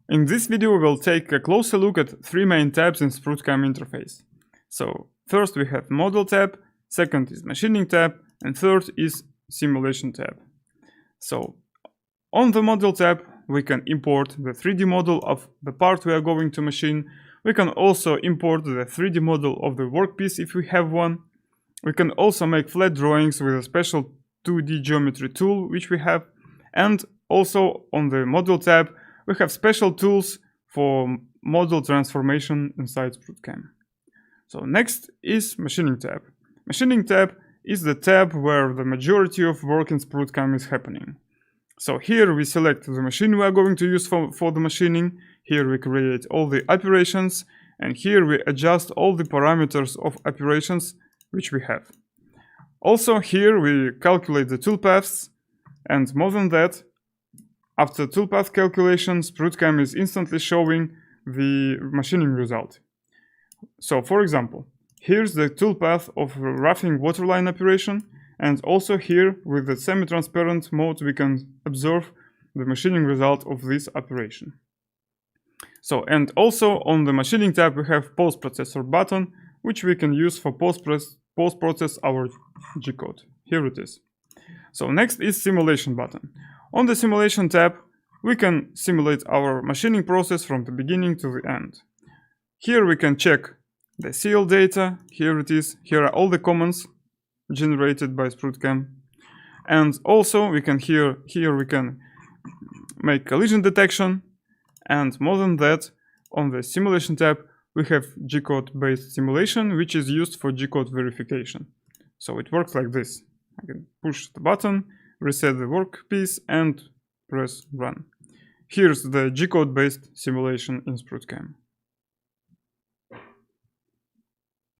In this video, we will take a closer look at three main tabs in SprutCAM interface. So first we have Model tab, second is Machining tab, and third is Simulation tab. So on the Model tab, we can import the 3D model of the part we are going to machine. We can also import the 3D model of the workpiece if we have one. We can also make flat drawings with a special 2D geometry tool which we have. And also on the Model tab, we have special tools for model transformation inside SprutCAM. So next is Machining tab. Machining tab is the tab where the majority of work in SprutCAM is happening. So here we select the machine we are going to use for the machining. Here we create all the operations, and here we adjust all the parameters of operations which we have. Also here we calculate the toolpaths, and more than that, after toolpath calculation, SprutCAM is instantly showing the machining result. So for example, here's the toolpath of roughing waterline operation, and also here with the semi-transparent mode we can observe the machining result of this operation. So, and also on the Machining tab we have Post-Processor button, which we can use for post-process our G-code. Here it is. So next is Simulation button. On the Simulation tab, we can simulate our machining process from the beginning to the end. Here we can check the CL data. Here it is. Here are all the commands generated by SprutCAM. And also we can here we can make collision detection. And more than that, on the Simulation tab, we have G-code based simulation, which is used for G-code verification. So it works like this. I can push the button, reset the workpiece, and press run. Here's the G-code based simulation in SprutCAM.